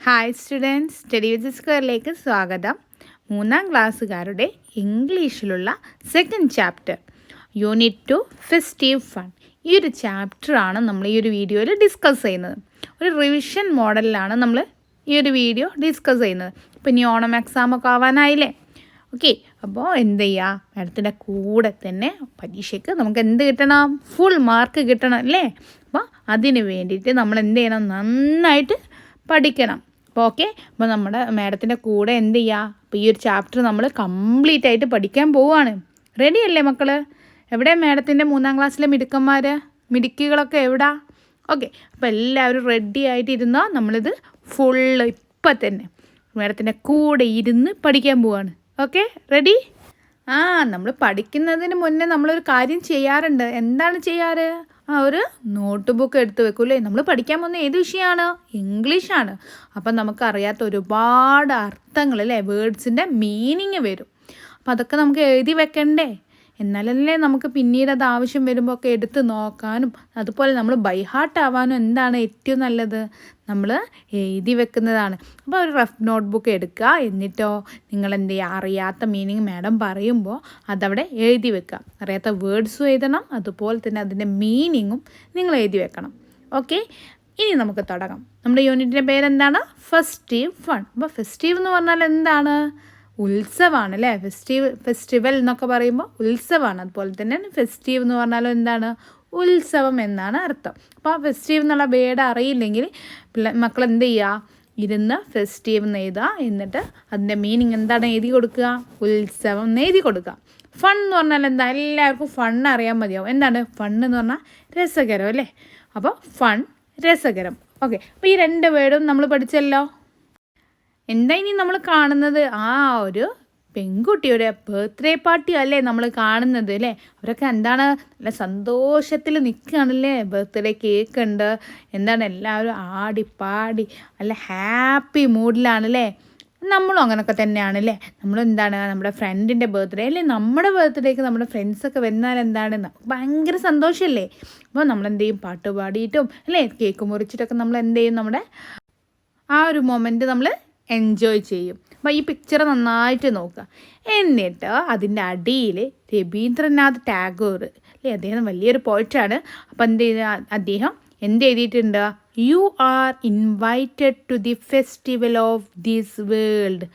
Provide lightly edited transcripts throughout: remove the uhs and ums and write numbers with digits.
Hi students, study with സ്ക്വയറിലേക്ക് സ്വാഗതം. 3ാം ക്ലാസ്സുകാരുടെ ഇംഗ്ലീഷിലുള്ള second chapter unit 2 festive fun. ഈ ഒരു ചാപ്റ്ററാണ് നമ്മൾ ഈ ഒരു വീഡിയോയിൽ ഡിസ്കസ് ചെയ്യുന്നത്. ഒരു റിവിഷൻ മോഡലിലാണ് നമ്മൾ ഈ ഒരു വീഡിയോ ഡിസ്കസ് ചെയ്യുന്നത്. ഇപ്പോൾ ഇനി ഓണം എക്സാമൊക്കെ ആവാനായില്ലേ? ഓക്കെ, അപ്പോൾ എന്ത് ചെയ്യുക, മാഡത്തിൻ്റെ കൂടെ തന്നെ പരീക്ഷയ്ക്ക് നമുക്ക് എന്ത് കിട്ടണം? ഫുൾ മാർക്ക് കിട്ടണം അല്ലേ? അപ്പോൾ അതിന് വേണ്ടിയിട്ട് നമ്മൾ എന്ത് ചെയ്യണം? നന്നായിട്ട് പഠിക്കണം. അപ്പോൾ ഓക്കെ, അപ്പോൾ നമ്മുടെ മാഡത്തിൻ്റെ കൂടെ എന്ത് ചെയ്യുക? അപ്പോൾ ഈ ഒരു ചാപ്റ്റർ നമ്മൾ കംപ്ലീറ്റ് ആയിട്ട് പഠിക്കാൻ പോവുകയാണ്. റെഡി അല്ലേ മക്കൾ? എവിടെ മാഡത്തിൻ്റെ 3ാം ക്ലാസ്സിലെ മിടുക്കികളൊക്കെ എവിടാ? ഓക്കെ, അപ്പോൾ എല്ലാവരും റെഡി ആയിട്ടിരുന്നാൽ നമ്മളിത് ഫുള്ള് ഇപ്പം തന്നെ മാഡത്തിൻ്റെ കൂടെ ഇരുന്ന് പഠിക്കാൻ പോവുകയാണ്. Okay, ready? നമ്മൾ പഠിക്കുന്നതിന് മുന്നേ നമ്മളൊരു കാര്യം ചെയ്യാറുണ്ട്. എന്താണ് ചെയ്യാറ്? ഒരു നോട്ട് ബുക്ക് എടുത്ത് വെക്കൂലേ? നമ്മൾ പഠിക്കാൻ പോകുന്ന ഏത് വിഷയമാണ്? ഇംഗ്ലീഷാണ്. അപ്പം നമുക്കറിയാത്ത ഒരുപാട് അർത്ഥങ്ങൾ അല്ലേ, വേർഡ്സിൻ്റെ മീനിങ് വരും. അപ്പം അതൊക്കെ നമുക്ക് എഴുതി വെക്കണ്ടേ? എന്നാലല്ലേ നമുക്ക് പിന്നീട് അത് ആവശ്യം വരുമ്പോൾ ഒക്കെ എടുത്ത് നോക്കാനും അതുപോലെ നമ്മൾ ബൈ ഹാർട്ട് ആവാനും എന്താണ് ഏറ്റവും നല്ലത്? നമ്മൾ എഴുതി വെക്കുന്നതാണ്. അപ്പോൾ ഒരു റഫ് നോട്ട് ബുക്ക് എടുക്കുക. എന്നിട്ടോ നിങ്ങൾ എന്ത് ചെയ്യുക? അറിയാത്ത മീനിങ് മാഡം പറയുമ്പോൾ അതവിടെ എഴുതി വെക്കുക. അറിയാത്ത വേർഡ്സും എഴുതണം, അതുപോലെ തന്നെ അതിൻ്റെ മീനിങ്ങും നിങ്ങൾ എഴുതി വെക്കണം. ഓക്കെ, ഇനി നമുക്ക് തുടങ്ങാം. നമ്മുടെ യൂണിറ്റിൻ്റെ പേരെന്താണ്? Festive fun. അപ്പോൾ ഫെസ്റ്റീവ് എന്ന് പറഞ്ഞാൽ എന്താണ്? ഉത്സവമാണ് അല്ലേ? ഫെസ്റ്റിവൽ എന്നൊക്കെ പറയുമ്പോൾ ഉത്സവമാണ്. അതുപോലെ തന്നെ ഫെസ്റ്റീവ് എന്ന് പറഞ്ഞാലും എന്താണ്? ഉത്സവം എന്നാണ് അർത്ഥം. അപ്പോൾ ആ ഫെസ്റ്റീവ് എന്നുള്ള വേർഡ് അറിയില്ലെങ്കിൽ മക്കൾ എന്ത് ചെയ്യുക? ഇരുന്ന് ഫെസ്റ്റീവ് എന്ന് എഴുതുക. എന്നിട്ട് അതിൻ്റെ മീനിങ് എന്താണ് എഴുതി കൊടുക്കുക? ഉത്സവം എന്ന് എഴുതി കൊടുക്കുക. ഫൺ എന്ന് പറഞ്ഞാൽ എന്താ? എല്ലാവർക്കും ഫൺ അറിയാൻ മതിയാവും. എന്താണ് ഫൺ എന്ന് പറഞ്ഞാൽ? രസകരം അല്ലേ? അപ്പോൾ ഫൺ, രസകരം. ഓക്കെ, അപ്പോൾ ഈ 2 വേർഡും നമ്മൾ പഠിച്ചല്ലോ. എന്താ ഇനി നമ്മൾ കാണുന്നത്? ഒരു പെൺകുട്ടിയുടെ ബർത്ത്ഡേ പാർട്ടി അല്ലേ നമ്മൾ കാണുന്നത് അല്ലേ? അവരൊക്കെ എന്താണ് നല്ല സന്തോഷത്തിൽ നിൽക്കുകയാണല്ലേ? ബർത്ത്ഡേ കേക്ക് ഉണ്ട്, എന്താണ് എല്ലാവരും ആടിപ്പാടി നല്ല ഹാപ്പി മൂഡിലാണല്ലേ? നമ്മളും അങ്ങനെയൊക്കെ തന്നെയാണല്ലേ? നമ്മളെന്താണ് നമ്മുടെ ഫ്രണ്ടിൻ്റെ ബർത്ത്ഡേ അല്ലേ? നമ്മുടെ ബർത്ത്ഡേക്ക് നമ്മുടെ ഫ്രണ്ട്സൊക്കെ വന്നാൽ എന്താണ് ഭയങ്കര സന്തോഷമല്ലേ? അപ്പോൾ നമ്മളെന്ത് ചെയ്യും? പാട്ട് പാടിയിട്ടും അല്ലേ, കേക്ക് മുറിച്ചിട്ടൊക്കെ നമ്മൾ എന്ത് ചെയ്യും? നമ്മുടെ ആ ഒരു മൊമെൻറ്റ് നമ്മൾ എൻജോയ് ചെയ്യും. അപ്പോൾ ഈ പിക്ചർ നന്നായിട്ട് നോക്കുക. എന്നിട്ട് അതിൻ്റെ അടിയിൽ രവീന്ദ്രനാഥ് ടാഗോർ അല്ലേ, അദ്ദേഹം വലിയൊരു പോയിറ്റാണ്. അപ്പോൾ എന്ത് ചെയ്ത അദ്ദേഹം എന്ത് എഴുതിയിട്ടുണ്ട്? You are invited to the festival of this world.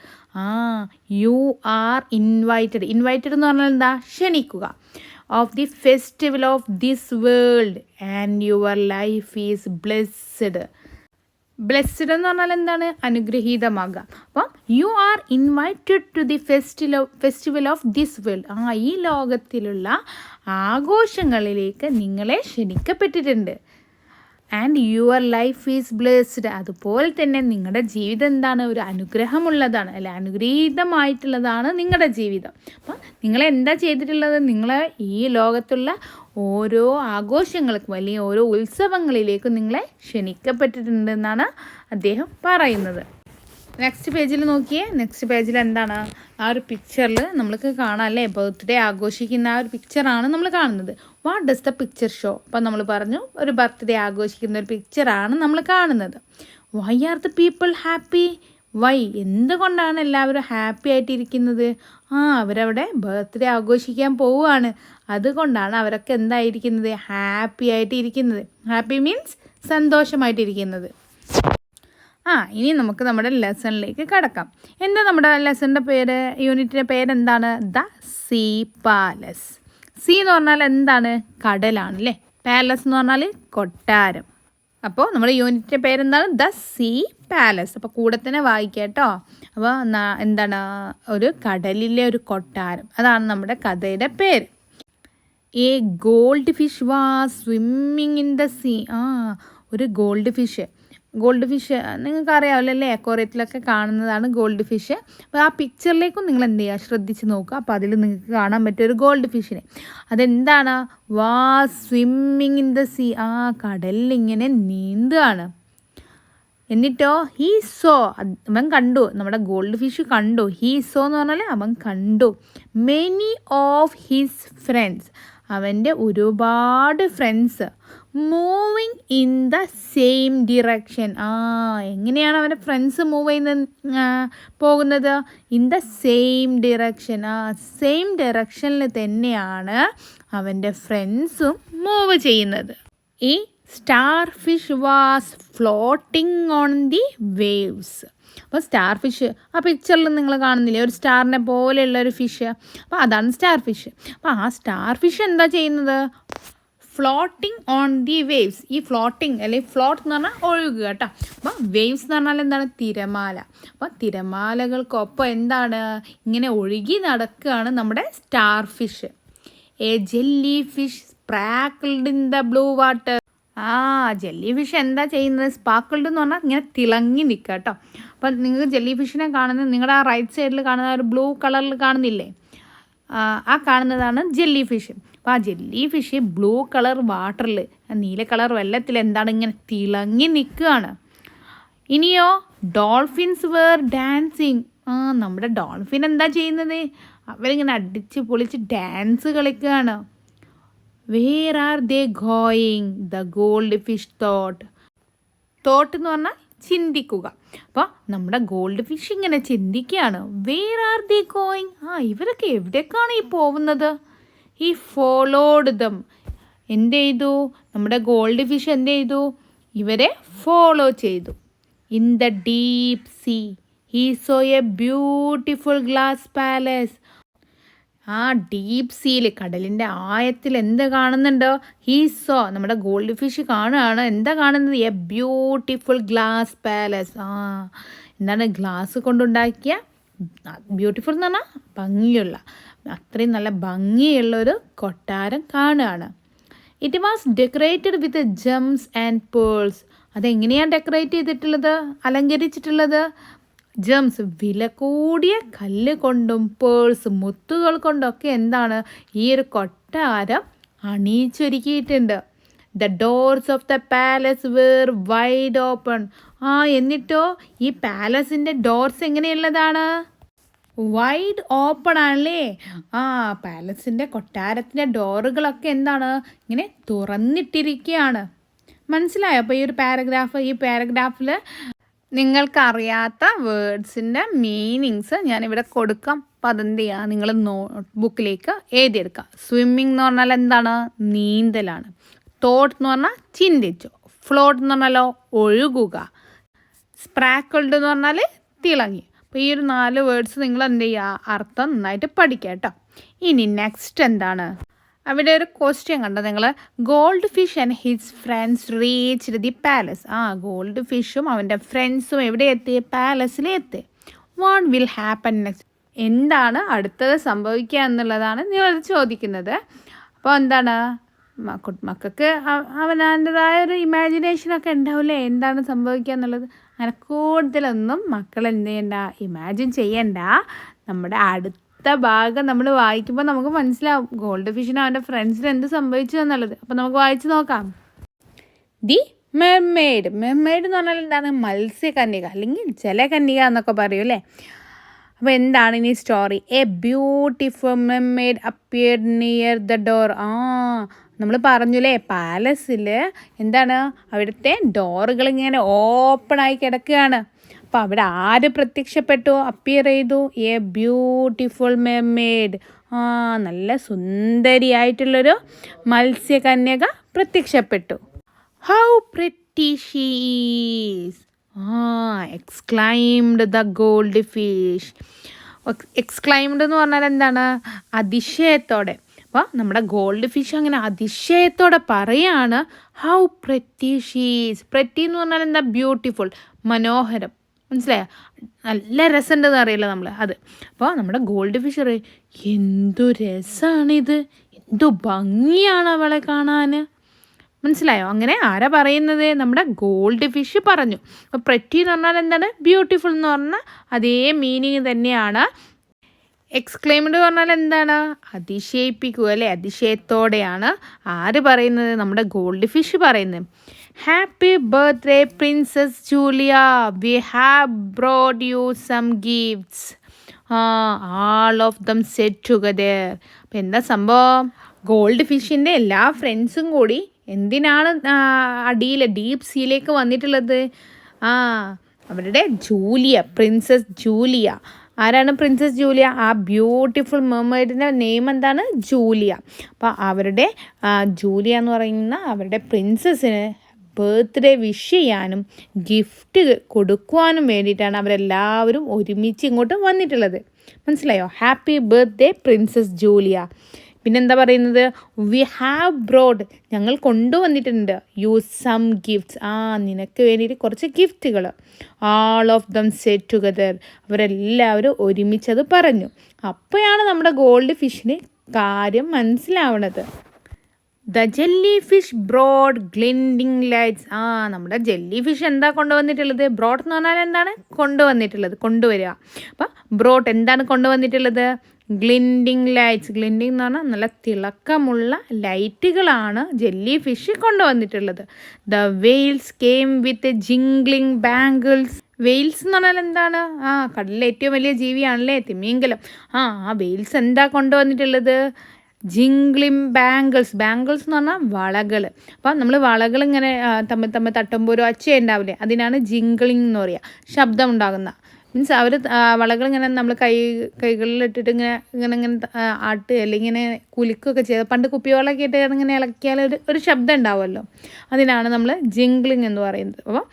You are invited എന്ന് പറഞ്ഞാൽ എന്താ? ക്ഷണിക്കുക. Of the festival of this world and your life is blessed. Blessed എന്ന് പറഞ്ഞാൽ എന്താണ്? അനുഗ്രഹീതമാകുക. അപ്പം you are invited to the festival of this world. ഈ ലോകത്തിലുള്ള ആഘോഷങ്ങളിലേക്ക് നിങ്ങളെ ക്ഷണിക്കപ്പെട്ടിട്ടുണ്ട്. And your life is blessed. അതുപോലെ തന്നെ നിങ്ങളുടെ ജീവിതം എന്താണ്? ഒരു അനുഗ്രഹമുള്ളതാണ് അല്ലെ, അനുഗ്രഹീതമായിട്ടുള്ളതാണ് നിങ്ങളുടെ ജീവിതം. അപ്പം നിങ്ങളെന്താ ചെയ്തിട്ടുള്ളത്? നിങ്ങളെ ഈ ലോകത്തുള്ള ഓരോ ആഘോഷങ്ങൾക്കും അല്ലെങ്കിൽ ഓരോ ഉത്സവങ്ങളിലേക്കും നിങ്ങളെ ക്ഷണിക്കപ്പെട്ടിട്ടുണ്ടെന്നാണ് അദ്ദേഹം പറയുന്നത്. നെക്സ്റ്റ് പേജിൽ നോക്കിയേ. നെക്സ്റ്റ് പേജിൽ എന്താണ്? ആ ഒരു പിക്ചറിൽ നമ്മൾക്ക് കാണാം അല്ലേ, ബർത്ത്ഡേ ആഘോഷിക്കുന്ന ആ ഒരു പിക്ചറാണ് നമ്മൾ കാണുന്നത്. What does the picture show? അപ്പം നമ്മൾ പറഞ്ഞു ഒരു ബർത്ത്ഡേ ആഘോഷിക്കുന്ന ഒരു പിക്ചറാണ് നമ്മൾ കാണുന്നത്. Why are the people happy? Why, എന്തുകൊണ്ടാണ് എല്ലാവരും ഹാപ്പി ആയിട്ടിരിക്കുന്നത്? അവരവിടെ ബർത്ത്ഡേ ആഘോഷിക്കാൻ പോവുകയാണ്. അതുകൊണ്ടാണ് അവരൊക്കെ എന്തായിരിക്കുന്നത്? ഹാപ്പി ആയിട്ടിരിക്കുന്നത്. ഹാപ്പി മീൻസ് സന്തോഷമായിട്ടിരിക്കുന്നത്. ഇനി നമുക്ക് നമ്മുടെ ലെസണിലേക്ക് കടക്കാം. എന്താ നമ്മുടെ ലെസണിൻ്റെ പേര്? യൂണിറ്റിൻ്റെ പേരെന്താണ്? The sea palace. സീ എന്ന് പറഞ്ഞാൽ എന്താണ്? കടലാണ് അല്ലേ? പാലസ് എന്ന് പറഞ്ഞാൽ കൊട്ടാരം. അപ്പോൾ നമ്മുടെ യൂണിറ്റിൻ്റെ പേരെന്താണ്? The sea palace. അപ്പോൾ കൂടെ തന്നെ വായിക്കാം കേട്ടോ. അപ്പോൾ എന്താണ്? ഒരു കടലിലെ ഒരു കൊട്ടാരം. അതാണ് നമ്മുടെ കഥയുടെ പേര്. A gold fish was swimming in the see. ഒരു ഗോൾഡ് ഫിഷ് നിങ്ങൾക്ക് അറിയാമല്ലോ അല്ലേ? അക്വേറിയത്തിലൊക്കെ കാണുന്നതാണ് ഗോൾഡ് ഫിഷ്. അപ്പോൾ ആ പിക്ചറിലേക്കും നിങ്ങൾ എന്ത് ചെയ്യുക? ശ്രദ്ധിച്ച് നോക്കുക. അപ്പോൾ അതിൽ നിങ്ങൾക്ക് കാണാൻ പറ്റും ഒരു ഗോൾഡ് ഫിഷിനെ. അതെന്താണ്? Was swimming in the see. കടലിൽ ഇങ്ങനെ നീന്തുകയാണ്. എന്നിട്ടോ ഹീ സോ, അവൻ കണ്ടു, നമ്മുടെ ഗോൾഡ് ഫിഷ് കണ്ടു. ഹീ സോ എന്ന് പറഞ്ഞാൽ അവൻ കണ്ടു മെനി ഓഫ് ഹിസ് ഫ്രണ്ട്സ്, അവൻ്റെ ഒരുപാട് friends moving in the same direction. എങ്ങനെയാണ് അവൻ്റെ ഫ്രണ്ട്സ് മൂവ് പോകുന്നത്? In the same direction. Same ഡയറക്ഷനിൽ തന്നെയാണ് അവൻ്റെ ഫ്രണ്ട്സും മൂവ് ചെയ്യുന്നത്. ഈ star fish was floating on the waves. അപ്പോൾ സ്റ്റാർ ഫിഷ് ആ പിക്ചറിൽ നിങ്ങൾ കാണുന്നില്ലേ, ഒരു സ്റ്റാറിനെ പോലെയുള്ള ഒരു ഫിഷ്. അപ്പോൾ അതാണ് സ്റ്റാർ ഫിഷ്. അപ്പോൾ ആ സ്റ്റാർ ഫിഷ് എന്താ ചെയ്യുന്നത്? Floating on the waves. ഈ ഫ്ലോട്ടിങ് അല്ലെങ്കിൽ ഫ്ലോട്ട് എന്ന് പറഞ്ഞാൽ ഒഴുകുക കേട്ടോ. അപ്പോൾ വേവ്സ് എന്ന് പറഞ്ഞാൽ എന്താണ്? തിരമാല. അപ്പോൾ തിരമാലകൾക്കൊപ്പം എന്താണ്? ഇങ്ങനെ ഒഴുകി നടക്കുകയാണ് നമ്മുടെ star fish. A jelly fish sparkled in the blue water. Jelly fish എന്താ ചെയ്യുന്നത്? സ്പാർക്കിൾഡ് എന്ന് പറഞ്ഞാൽ ഇങ്ങനെ തിളങ്ങി നിൽക്കുക കേട്ടോ. അപ്പം നിങ്ങൾക്ക് ജെല്ലി ഫിഷിനെ കാണുന്നത് നിങ്ങളുടെ ആ റൈറ്റ് സൈഡിൽ കാണുന്ന ഒരു ബ്ലൂ കളറിൽ കാണുന്നില്ലേ, ആ കാണുന്നതാണ് ജെല്ലി ഫിഷ്. അപ്പോൾ ആ ജെല്ലി ഫിഷ് ബ്ലൂ കളർ വാട്ടറിൽ, നീല കളർ വെള്ളത്തിൽ എന്താണ് ഇങ്ങനെ തിളങ്ങി നിൽക്കുകയാണ്. ഇനിയോ ഡോൾഫിൻസ് വേർ ഡാൻസിങ്. നമ്മുടെ ഡോൾഫിൻ എന്താ ചെയ്യുന്നത്? അവരിങ്ങനെ അടിച്ച് പൊളിച്ച് ഡാൻസ് കളിക്കുകയാണ്. Where are they going? The goldfish thought. Thought എന്ന് പറഞ്ഞാൽ ചിന്തിക്കുക. അപ്പോൾ നമ്മുടെ ഗോൾഡ് ഫിഷ് ഇങ്ങനെ ചിന്തിക്കുകയാണ്. Where are they going? ഇവരൊക്കെ എവിടേക്കാണ് ഈ പോകുന്നത്? ഈ ഫോളോഡ് ദം. എന്ത് ചെയ്തു? നമ്മുടെ ഗോൾഡ് ഫിഷ് എന്ത് ചെയ്തു? ഇവരെ ഫോളോ ചെയ്തു. In the deep see he so A beautiful glass palace. ആ ഡീപ്പ് സീയിൽ, കടലിൻ്റെ ആയത്തിൽ എന്ത് കാണുന്നുണ്ടോ? ഹീസോ, നമ്മുടെ ഗോൾഡ് ഫിഷ് കാണുകയാണ്. എന്താ കാണുന്നത്? A beautiful glass palace. എന്താണ്? ഗ്ലാസ് കൊണ്ടുണ്ടാക്കിയ, ബ്യൂട്ടിഫുൾ എന്ന് പറഞ്ഞാൽ ഭംഗിയുള്ള, അത്രയും നല്ല ഭംഗിയുള്ളൊരു കൊട്ടാരം കാണുകയാണ്. It was decorated with Gems and pearls. അതെങ്ങനെയാണ് ഡെക്കറേറ്റ് ചെയ്തിട്ടുള്ളത്, അലങ്കരിച്ചിട്ടുള്ളത്? ജെംസ്, വില കൂടിയ കല്ല് കൊണ്ടും പേൾസ്, മുത്തുകൾ കൊണ്ടൊക്കെ എന്താണ് ഈ ഒരു കൊട്ടാരം അണിയിച്ചൊരുക്കിയിട്ടുണ്ട്. The doors of the palace were wide open. എന്നിട്ടോ ഈ പാലസിൻ്റെ ഡോർസ് എങ്ങനെയുള്ളതാണ്? വൈഡ് ഓപ്പൺ ആണല്ലേ. പാലസിൻ്റെ കൊട്ടാരത്തിൻ്റെ ഡോറുകളൊക്കെ എന്താണ് ഇങ്ങനെ തുറന്നിട്ടിരിക്കുകയാണ്. മനസ്സിലായോ? അപ്പോൾ ഈ പാരഗ്രാഫിൽ നിങ്ങൾക്കറിയാത്ത വേർഡ്സിൻ്റെ മീനിങ്സ് ഞാനിവിടെ കൊടുക്കാം. അപ്പോൾ അതെന്ത് ചെയ്യുക? നിങ്ങൾ നോട്ട്ബുക്കിലേക്ക് എഴുതിയെടുക്കുക. സ്വിമ്മിങ് എന്ന് പറഞ്ഞാൽ എന്താണ്? നീന്തലാണ്. തോട്ട് എന്ന് പറഞ്ഞാൽ ചിന്തിച്ചു. ഫ്ലോട്ട് എന്ന് പറഞ്ഞാലോ ഒഴുകുക. സ്പാർക്കിൾഡ് എന്ന് പറഞ്ഞാൽ തിളങ്ങി. അപ്പോൾ ഈ ഒരു 4 വേർഡ്സ് നിങ്ങൾ എന്ത് ചെയ്യുക? അർത്ഥം നന്നായിട്ട് പഠിക്കുക കേട്ടോ. ഇനി നെക്സ്റ്റ് എന്താണ്? അവിടെ ഒരു ക്വസ്റ്റ്യൻ കണ്ടോ നിങ്ങൾ? Gold fish and his friends reached the palace. Gold ഫിഷും അവൻ്റെ ഫ്രണ്ട്സും എവിടെ എത്തി? പാലസിൽ എത്തി. What will happen next? എന്താണ് അടുത്തത് സംഭവിക്കുക എന്നുള്ളതാണ് നിങ്ങൾ ചോദിക്കുന്നത്. അപ്പോൾ എന്താണ്? മക്കൾക്ക് അവനവൻ്റെതായ ഒരു ഇമാജിനേഷനൊക്കെ ഉണ്ടാവില്ലേ, എന്താണ് സംഭവിക്കുക എന്നുള്ളത്. അങ്ങനെ കൂടുതലൊന്നും മക്കൾ എന്ത് ചെയ്യണ്ട, ഇമാജിൻ ചെയ്യണ്ട. നമ്മുടെ അടുത്ത ഭാഗം നമ്മൾ വായിക്കുമ്പോൾ നമുക്ക് മനസ്സിലാവും ഗോൾഡ് ഫിഷിന് അവൻ്റെ ഫ്രണ്ട്സിന് എന്ത് സംഭവിച്ചു എന്നുള്ളത്. അപ്പോൾ നമുക്ക് വായിച്ച് നോക്കാം. The mermaid. മെർമെയ്ഡ് എന്ന് പറഞ്ഞാൽ എന്താണ്? മത്സ്യകന്യക അല്ലെങ്കിൽ ജലകന്യക എന്നൊക്കെ പറയും അല്ലേ. അപ്പോൾ എന്താണ് ഇനി story? A beautiful mermaid appeared near the door. നമ്മൾ പറഞ്ഞില്ലേ പാലസിൽ എന്താണ് അവിടുത്തെ ഡോറുകൾ ഇങ്ങനെ ഓപ്പണായി കിടക്കുകയാണ്. അപ്പോൾ അവിടെ ആര് പ്രത്യക്ഷപ്പെട്ടു? അപ്പിയർ ചെയ്തു. A beautiful mermaid. നല്ല സുന്ദരിയായിട്ടുള്ളൊരു മത്സ്യകന്യക പ്രത്യക്ഷപ്പെട്ടു. How pretty she is. Exclaimed the gold fish. Exclaimed എന്ന് പറഞ്ഞാൽ എന്താണ്? അതിശയത്തോടെ. അപ്പോൾ നമ്മുടെ ഗോൾഡ് ഫിഷ് അങ്ങനെ അതിശയത്തോടെ പറയാണ് how pretty she is. Pretty എന്ന് പറഞ്ഞാൽ എന്താ? ബ്യൂട്ടിഫുൾ, മനോഹരം. മനസ്സിലായോ? നല്ല രസമുണ്ടെന്ന് അറിയില്ല നമ്മൾ അത്. അപ്പോൾ നമ്മുടെ ഗോൾഡ് ഫിഷ് പറയും എന്തു രസമാണിത്, എന്തു ഭംഗിയാണ് അവളെ കാണാൻ. മനസ്സിലായോ? അങ്ങനെ ആരാ പറയുന്നത്? നമ്മുടെ ഗോൾഡ് ഫിഷ് പറഞ്ഞു. അപ്പോൾ പ്രെറ്റി എന്ന് പറഞ്ഞാൽ എന്താണ്? ബ്യൂട്ടിഫുൾ എന്ന് പറഞ്ഞാൽ അതേ മീനിങ് തന്നെയാണ്. എക്സ്ക്ലെയിംഡ് പറഞ്ഞാൽ എന്താണ്? അതിശയിപ്പിക്കുക അല്ലേ, അതിശയത്തോടെയാണ് ആര് പറയുന്നത്? നമ്മുടെ ഗോൾഡ് ഫിഷ് പറയുന്നത്. Happy birthday princess Julia, we have brought you some gifts. All of them set together. അപ്പം എന്താ സംഭവം? ഗോൾഡ് ഫിഷിൻ്റെ എല്ലാ ഫ്രണ്ട്സും കൂടി എന്തിനാണ് അടിയിൽ ഡീപ്പ് സീയിലേക്ക് വന്നിട്ടുള്ളത്? അവരുടെ ജൂലിയ, പ്രിൻസസ് ജൂലിയ. ആരാണ് പ്രിൻസസ് ജൂലിയ? ആ ബ്യൂട്ടിഫുൾ മെർമെയ്ഡിൻ്റെ നെയിം എന്താണ്? ജൂലിയ. അപ്പോൾ അവരുടെ ജൂലിയ എന്ന് പറയുന്ന അവരുടെ പ്രിൻസസിന് ബർത്ത്ഡേ വിഷ് ചെയ്യാനും ഗിഫ്റ്റ് കൊടുക്കുവാനും വേണ്ടിയിട്ടാണ് അവരെല്ലാവരും ഒരുമിച്ച് ഇങ്ങോട്ട് വന്നിട്ടുള്ളത്. മനസ്സിലായോ? Happy birthday princess Julia. പിന്നെന്താ പറയുന്നത്? വി ഹാവ് ബ്രോഡ്, ഞങ്ങൾ കൊണ്ടുവന്നിട്ടുണ്ട് യു സം ഗിഫ്റ്റ്സ്, നിനക്ക് വേണ്ടിയിട്ട് കുറച്ച് ഗിഫ്റ്റുകൾ. All of them set together, അവരെല്ലാവരും ഒരുമിച്ചത് പറഞ്ഞു. അപ്പോഴാണ് നമ്മുടെ ഗോൾഡ് ഫിഷിന് കാര്യം മനസ്സിലാവണത്. The jelly fish brought glinting lights. നമ്മുടെ ജെല്ലി ഫിഷ് എന്താ കൊണ്ടുവന്നിട്ടുള്ളത്? ബ്രോഡ് എന്ന് പറഞ്ഞാൽ എന്താണ്? കൊണ്ടുവന്നിട്ടുള്ളത്, കൊണ്ടുവരിക. അപ്പം ബ്രോഡ് എന്താണ് കൊണ്ടുവന്നിട്ടുള്ളത്? ഗ്ലിൻഡിങ് ലൈറ്റ്സ്. ഗ്ലിൻഡിങ് എന്ന് പറഞ്ഞാൽ നല്ല തിളക്കമുള്ള ലൈറ്റുകളാണ് ജെല്ലി ഫിഷ് കൊണ്ടുവന്നിട്ടുള്ളത്. The whales came with jingling bangles. Whales എന്ന് പറഞ്ഞാൽ എന്താണ്? കടലിലെ ഏറ്റവും വലിയ ജീവിയാണല്ലേ തിമിംഗലം. വെയിൽസ് എന്താ കൊണ്ടുവന്നിട്ടുള്ളത്? ജിംഗ്ലിംഗ് ബാംഗിൾസ്. ബാംഗിൾസ് എന്ന് പറഞ്ഞാൽ വളകൾ. അപ്പം നമ്മൾ വളകൾ ഇങ്ങനെ തമ്മിൽ തട്ടുമ്പോൾ ഒരു ഒച്ച ഉണ്ടാവില്ലേ, അതിനാണ് ജിംഗ്ലിംഗ് എന്ന് പറയുക. ശബ്ദം ഉണ്ടാകുന്ന മീൻസ് അവർ വളകൾ ഇങ്ങനെ നമ്മൾ കൈകളിലിട്ടിട്ട് ഇങ്ങനെ ആട്ട് അല്ലെങ്കിൽ ഇങ്ങനെ കുലുക്കുകയൊക്കെ ചെയ്ത്, പണ്ട് കുപ്പിവെള്ളമൊക്കെ ഇട്ട് ഇങ്ങനെ ഇളക്കിയാൽ ഒരു ശബ്ദം ഉണ്ടാവുമല്ലോ, അതിനാണ് നമ്മൾ ജിംഗ്ലിംഗ് എന്ന് പറയുന്നത്. അപ്പോൾ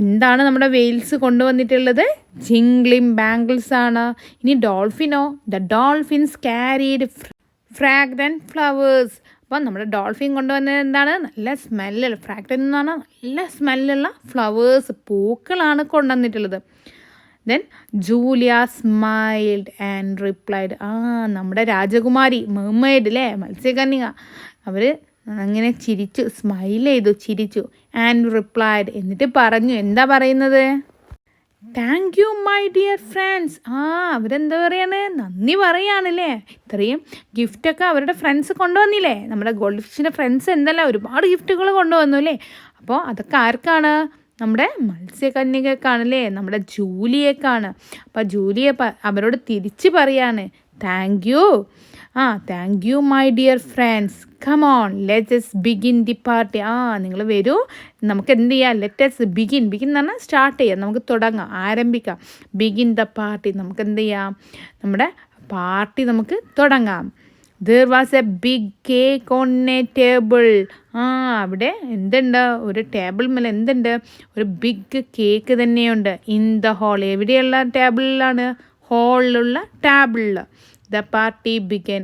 എന്താണ് നമ്മുടെ വെയിൽസ് കൊണ്ടുവന്നിട്ടുള്ളത്? ജിംഗ്ലിംഗ് ബാംഗിൾസ് ആണ്. ഇനി ഡോൾഫിനോ? The dolphins carried fragrant flowers. അപ്പോൾ നമ്മുടെ ഡോൾഫിൻ കൊണ്ടുവന്നത് എന്താണ്? നല്ല സ്മെല്ലുള്ള, ഫ്രാഗ്രൻറ്റ് എന്ന് പറഞ്ഞാൽ നല്ല സ്മെല്ലുള്ള ഫ്ലവേഴ്സ്, പൂക്കളാണ് കൊണ്ടുവന്നിട്ടുള്ളത്. Then Julia smiled and replied. നമ്മുടെ രാജകുമാരി മെർമെയ്ഡ് അല്ലേ, മത്സ്യകന്യക, അവർ അങ്ങനെ ചിരിച്ചു, സ്മൈൽ ചെയ്തു, ചിരിച്ചു. ആൻഡ് റിപ്ലൈഡ്, എന്നിട്ട് പറഞ്ഞു. എന്താ പറയുന്നത്? Thank you my dear friends. അവരെന്താ പറയാണ്? നന്ദി പറയാണല്ലേ. ഇത്രയും ഗിഫ്റ്റൊക്കെ അവരുടെ ഫ്രണ്ട്സ് കൊണ്ടുവന്നില്ലേ. നമ്മുടെ ഗോൾഡ് ഫിഷിൻ്റെ ഫ്രണ്ട്സ് എന്തെല്ലാം ഒരുപാട് ഗിഫ്റ്റുകൾ കൊണ്ടുവന്നു അല്ലേ. അപ്പോൾ അതൊക്കെ ആർക്കാണ്? നമ്മുടെ മത്സ്യകന്യകക്കാണല്ലേ, നമ്മുടെ ജൂലിയക്കാണ്. അപ്പോൾ ജൂലിയ അവരോട് തിരിച്ച് പറയാണ് thank you. Thank you my dear friends. Come on let's begin the party. നിങ്ങൾ വരൂ, നമുക്ക് എന്ത് ചെയ്യാം? Let's begin. ബിഗിൻ എന്ന് പറഞ്ഞാൽ സ്റ്റാർട്ട് ചെയ്യാം, നമുക്ക് തുടങ്ങാം, ആരംഭിക്കാം. Begin the party. നമുക്ക് എന്ത് ചെയ്യാം? നമ്മുടെ പാർട്ടി നമുക്ക് തുടങ്ങാം. There was a big cake on a table. അവിടെ എന്തുണ്ട്? ഒരു ടേബിൾ മേലെ എന്തുണ്ട്? ഒരു ബിഗ് കേക്ക് തന്നെയുണ്ട്. In the hall. എവിടെയുള്ള ടേബിളിലാണ്? ഹാളിലുള്ള ടേബിളിൽ. The party began.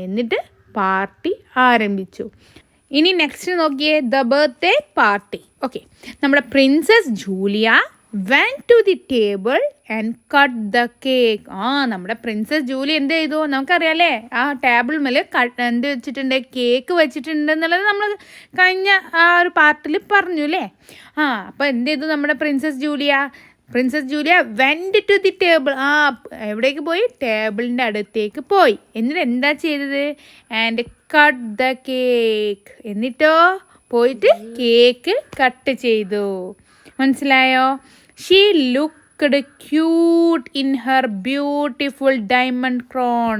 എന്നിട്ട് പാർട്ടി ആരംഭിച്ചു. ഇനി നെക്സ്റ്റ് നോക്കിയേ, ദ ബർത്ത്ഡേ പാർട്ടി. ഓക്കെ, നമ്മുടെ princess Julia went to the table and cut the cake. നമ്മുടെ പ്രിൻസസ് ജൂലി എന്ത് ചെയ്തു? നമുക്കറിയാമല്ലേ, ടേബിൾ മേൽ എന്ത് വെച്ചിട്ടുണ്ട്? കേക്ക് വെച്ചിട്ടുണ്ട് എന്നുള്ളത് നമ്മൾ കഴിഞ്ഞ ഒരു പാർട്ടിൽ പറഞ്ഞു അല്ലേ. അപ്പോൾ എന്ത് ചെയ്തു നമ്മുടെ princess Julia? Went to the table. എവിടേക്ക് പോയി? ടേബിളിൻ്റെ അടുത്തേക്ക് പോയി. എന്നിട്ട് എന്താ ചെയ്തത്? And cut the cake. എന്നിട്ടോ പോയിട്ട് കേക്ക് കട്ട് ചെയ്തു. മനസ്സിലായോ? She looked cute in her beautiful diamond crown.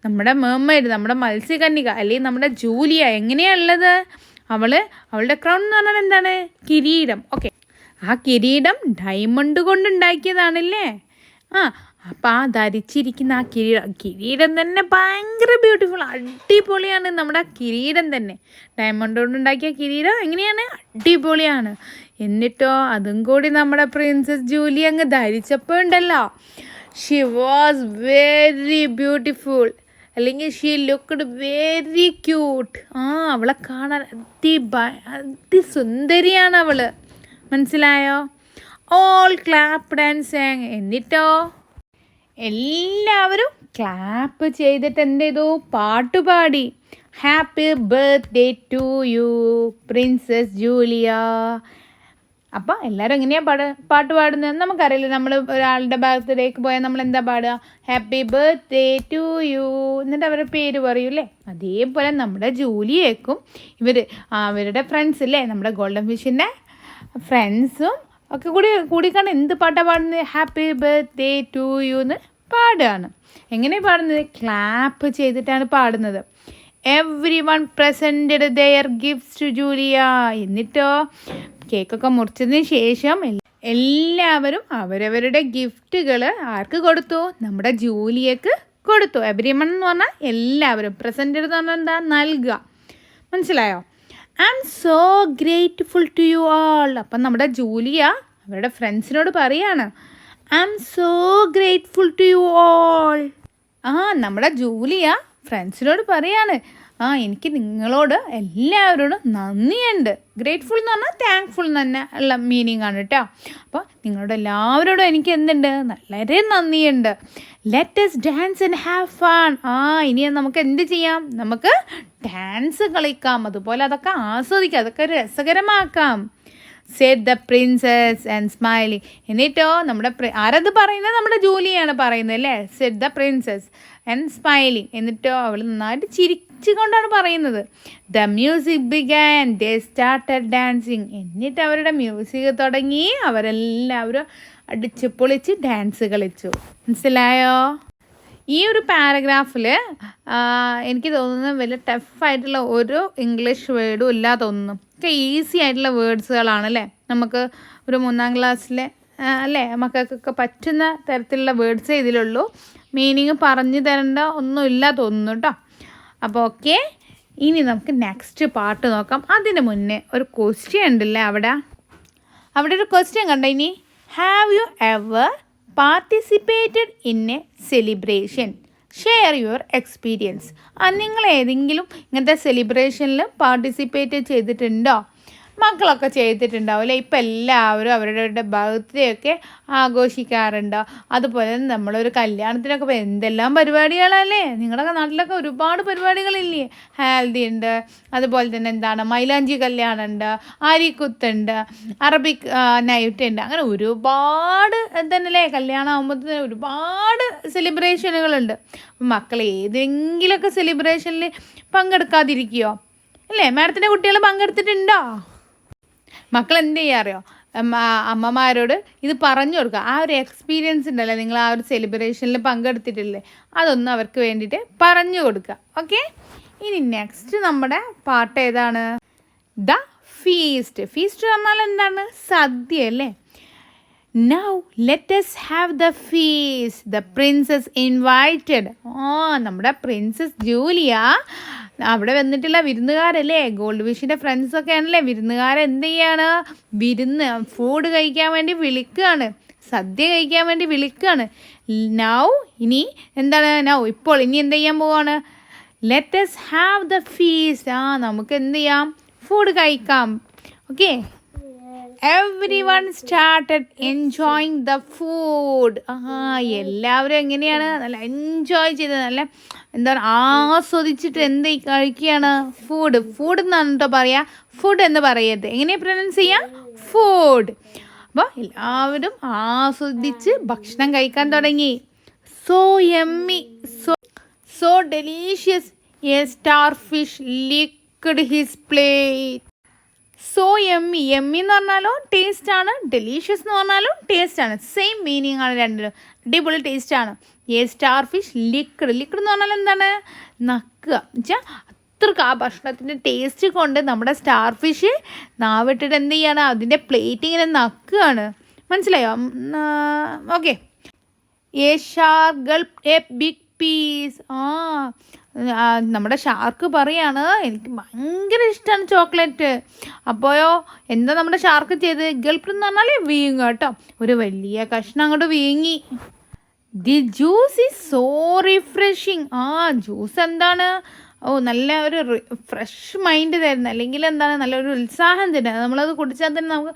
നമ്മുടെ മെർമെയ്ഡ്, നമ്മുടെ മത്സ്യകന്യക അല്ലെങ്കിൽ നമ്മുടെ ജൂലിയ എങ്ങനെയാണുള്ളത്? അവളുടെ ക്രൗൺ എന്ന് പറഞ്ഞാൽ എന്താണ്? കിരീടം. ഓക്കെ, ആ കിരീടം ഡയമണ്ട് കൊണ്ടുണ്ടാക്കിയതാണല്ലേ. അപ്പം ധരിച്ചിരിക്കുന്ന ആ കിരീടം തന്നെ ഭയങ്കര ബ്യൂട്ടിഫുൾ, അടിപൊളിയാണ്. നമ്മുടെ കിരീടം തന്നെ ഡയമണ്ട് കൊണ്ടുണ്ടാക്കിയ കിരീടം എങ്ങനെയാണ്? അടിപൊളിയാണ്. എന്നിട്ടോ അതും കൂടി നമ്മുടെ പ്രിൻസസ് ജൂലി അങ്ങ് ധരിച്ചപ്പോൾ ഉണ്ടല്ലോ, ഷി വാസ് വെരി ബ്യൂട്ടിഫുൾ, അല്ലെങ്കിൽ ഷീ ലുക്ക്ഡ് വെരി ക്യൂട്ട്. അവളെ കാണാൻ അതിസുന്ദരിയാണ് അവള്. മനസ്സിലായോ? All clapped and sang. എന്നിട്ടോ എല്ലാവരും ക്ലാപ്പ് ചെയ്തിട്ട് എന്ത് ചെയ്തു? പാട്ടുപാടി. Happy birthday to you princess Julia. അപ്പം എല്ലാവരും എങ്ങനെയാണ് പാട്ട് പാടുന്നത്? നമുക്കറിയില്ല. നമ്മൾ ഒരാളുടെ ബർത്ത്ഡേക്ക് പോയാൽ നമ്മൾ എന്താ പാടുക? ഹാപ്പി ബർത്ത്ഡേ ടു യു എന്നിട്ട് അവരുടെ പേര് പറയൂല്ലേ. അതേപോലെ നമ്മുടെ ജൂലിയേക്കും അവരുടെ ഫ്രണ്ട്സ് ഇല്ലേ, നമ്മുടെ ഗോൾഡൻ ഫിഷിൻ്റെ ഫ്രണ്ട്സും ഒക്കെ കൂടിക്കാണ് എന്ത് പാട്ടാണ് പാടുന്നത്? ഹാപ്പി ബർത്ത്ഡേ ടു യു എന്ന് പാടുകയാണ്. എങ്ങനെയാണ് പാടുന്നത്? ക്ലാപ്പ് ചെയ്തിട്ടാണ് പാടുന്നത്. Everyone presented their gifts to Julia. എന്നിട്ടോ കേക്കൊക്കെ മുറിച്ചതിന് ശേഷം എല്ലാവരും അവരവരുടെ ഗിഫ്റ്റുകൾ ആർക്ക് കൊടുത്തു? നമ്മുടെ ജൂലിയക്ക് കൊടുത്തു. എവരിവൺ എന്ന് പറഞ്ഞാൽ എല്ലാവരും. പ്രസൻറ്റഡ് എന്ന് പറഞ്ഞാൽ എന്താ? നൽകുക. മനസ്സിലായോ? I am so grateful to you all. അപ്പം നമ്മുടെ ജൂലിയ അവരുടെ ഫ്രണ്ട്സിനോട് പറയാണ്, I am so grateful to you all. നമ്മുടെ ജൂലിയ ഫ്രണ്ട്സിനോട് പറയാണ്, എനിക്ക് നിങ്ങളോട് എല്ലാവരോടും നന്ദിയുണ്ട്. ഗ്രേറ്റ്ഫുൾ എന്ന് പറഞ്ഞാൽ താങ്ക്ഫുൾ തന്നെ ഉള്ള മീനിങ് ആണ് കേട്ടോ. അപ്പോൾ നിങ്ങളോട് എല്ലാവരോടും എനിക്ക് എന്തുണ്ട്? വളരെ നന്ദിയുണ്ട്. Let us dance and have fun. ഇനി നമുക്ക് എന്ത് ചെയ്യാം? നമുക്ക് ഡാൻസ് കളിക്കാം, അതുപോലെ അതൊക്കെ ആസ്വദിക്കാം, അതൊക്കെ രസകരമാക്കാം. Said the princess and smiling. എന്നിട്ടോ നമ്മുടെ ആരത് പറയുന്നത്? നമ്മുടെ ജൂലിയാണ് പറയുന്നത് അല്ലേ? Said the princess and smiling. എന്നിട്ടോ അവൾ നന്നായിട്ട് ചിരിച്ചുകൊണ്ടാണ് പറയുന്നത്. The music began, they started dancing. എന്നിട്ട് അവരുടെ മ്യൂസിക് തുടങ്ങി, അവരെല്ലാവരും അടിച്ച് പൊളിച്ച് ഡാൻസ് കളിച്ചു. മനസ്സിലായോ? ഈ ഒരു പാരഗ്രാഫിൽ എനിക്ക് തോന്നുന്നത് വലിയ ടഫായിട്ടുള്ള ഒരു ഇംഗ്ലീഷ് വേർഡും ഇല്ല തോന്നുന്നു. ഒക്കെ ഈസി ആയിട്ടുള്ള വേർഡ്സുകളാണ് അല്ലേ? നമുക്ക് ഒരു 3ാം ക്ലാസ്സിലെ അല്ലേ മക്കൾക്കൊക്കെ പറ്റുന്ന തരത്തിലുള്ള വേർഡ്സേ ഇതിലുള്ളൂ. മീനിങ് പറഞ്ഞു തരേണ്ട ഒന്നുമില്ല തോന്നുന്നു കേട്ടോ. അപ്പോൾ ഓക്കെ, ഇനി നമുക്ക് നെക്സ്റ്റ് പാർട്ട് നോക്കാം. അതിന് മുന്നേ ഒരു ക്വസ്റ്റ്യൻ ഉണ്ടല്ലേ അവിടെ ഒരു ക്വസ്റ്റ്യൻ കണ്ടോ? ഇനി have you ever participated in A celebration? Share your experience. നിങ്ങൾ ഏതെങ്കിലും ഇങ്ങനത്തെ സെലിബ്രേഷനിൽ പാർട്ടിസിപ്പേറ്റ് ചെയ്തിട്ടുണ്ടോ? മക്കളൊക്കെ ചെയ്തിട്ടുണ്ടാവും അല്ലേ? ഇപ്പം എല്ലാവരും അവരുടെ ബർത്ത്ഡേ ഒക്കെ ആഘോഷിക്കാറുണ്ട്. അതുപോലെ തന്നെ നമ്മളൊരു കല്യാണത്തിനൊക്കെ പോയി എന്തെല്ലാം പരിപാടികളല്ലേ? നിങ്ങളുടെ നാട്ടിലൊക്കെ ഒരുപാട് പരിപാടികളില്ലേ? ഹൽദി ഉണ്ട്, അതുപോലെ തന്നെ എന്താണ് മൈലാഞ്ചി കല്യാണം ഉണ്ട്, അരിക്കുത്തുണ്ട്, അറബിക് നൈറ്റ് ഉണ്ട്. അങ്ങനെ ഒരുപാട് തന്നെയല്ലേ കല്യാണം ആകുമ്പോൾ ഒരുപാട് സെലിബ്രേഷനുകളുണ്ട്. മക്കൾ ഏതെങ്കിലുമൊക്കെ സെലിബ്രേഷനിൽ പങ്കെടുക്കാതിരിക്കുകയോ? അല്ലേ? മാഡത്തിൻ്റെ കുട്ടികൾ പങ്കെടുത്തിട്ടുണ്ടോ? മക്കൾ എന്ത് ചെയ്യാറിയോ? അമ്മമാരോട് ഇത് പറഞ്ഞു കൊടുക്കുക. ആ ഒരു എക്സ്പീരിയൻസ് ഉണ്ടല്ലോ, നിങ്ങൾ ആ ഒരു സെലിബ്രേഷനിൽ പങ്കെടുത്തിട്ടില്ലേ, അതൊന്നും അവർക്ക് വേണ്ടിയിട്ട് പറഞ്ഞു കൊടുക്കുക. ഓക്കെ, ഇനി നെക്സ്റ്റ് നമ്മുടെ പാർട്ട് ഏതാണ്? The feast. ഫീസ്റ്റ് പറഞ്ഞാൽ എന്താണ്? സദ്യ അല്ലേ? Now let us have the feast. The prince's invited. നമ്മുടെ പ്രിൻസസ് ജൂലിയ അവിടെ വന്നിട്ടുള്ള വിരുന്നുകാരല്ലേ? ഗോൾഡ് ഫിഷിൻ്റെ ഫ്രണ്ട്സൊക്കെ ആണല്ലേ വിരുന്നുകാരെ എന്ത് ചെയ്യാണ്? ഫുഡ് കഴിക്കാൻ വേണ്ടി വിളിക്കുകയാണ്, സദ്യ കഴിക്കാൻ വേണ്ടി വിളിക്കുകയാണ്. നൗ ഇനി എന്താണ്? ഇപ്പോൾ ഇനി എന്ത് ചെയ്യാൻ പോവാണ്? Let us have the feast. നമുക്ക് എന്ത് ചെയ്യാം? ഫുഡ് കഴിക്കാം. Okay, everyone started enjoying the food. എല്ലാവരും എങ്ങനെയാണ്? നല്ല എൻജോയ് ചെയ്ത് നല്ല എന്താണ് ആസ്വദിച്ചിട്ട് എന്ത് കഴിക്കുകയാണ്? ഫുഡ് എന്നാണ് കേട്ടോ പറയുക. ഫുഡ് എന്ന് പറയരുത്. എങ്ങനെയാണ് പ്രൊനൗൺസ് ചെയ്യാം? ഫുഡ്. അപ്പോൾ എല്ലാവരും ആസ്വദിച്ച് ഭക്ഷണം കഴിക്കാൻ തുടങ്ങി. So yummy, so delicious. A star fish licked his plate. So yummy. Yummy എന്ന് പറഞ്ഞാലോ ടേസ്റ്റ് ആണ്, ഡെലീഷ്യസ് എന്ന് പറഞ്ഞാലും ടേസ്റ്റ് ആണ്. സെയിം മീനിങ് ആണ് രണ്ടിനും. അടിപൊളി ടേസ്റ്റ് ആണ്. A star fish liquid. Liquid എന്ന് പറഞ്ഞാൽ എന്താണ്? നക്കുക. എന്നുവെച്ചാൽ അത്രക്ക് ആ ഭക്ഷണത്തിൻ്റെ ടേസ്റ്റ് കൊണ്ട് നമ്മുടെ സ്റ്റാർ ഫിഷ് നാവിട്ടിട്ട് എന്ത് ചെയ്യാണ്? അതിൻ്റെ പ്ലേറ്റ് ഇങ്ങനെ നക്കുകയാണ്. മനസ്സിലായോ? Okay. A shark gulped a big piece. നമ്മുടെ ഷാർക്ക് പറയാണ്, എനിക്ക് ഭയങ്കര ഇഷ്ടമാണ് ചോക്ലേറ്റ്. അപ്പോഴോ എന്താ നമ്മുടെ ഷാർക്ക് ചെയ്ത്? ഗൾപ്ഡ് എന്ന് പറഞ്ഞാൽ വീങ്ങുക കേട്ടോ. ഒരു വലിയ കഷ്ണം അങ്ങോട്ട് വീങ്ങി. The juice is so refreshing. Juice എന്താണ്? നല്ല ഒരു ഫ്രഷ് മൈൻഡ് തരുന്ന, അല്ലെങ്കിൽ എന്താണ് നല്ലൊരു ഉത്സാഹം തരുന്നത്. നമ്മളത് കുടിച്ചാൽ തന്നെ നമുക്ക്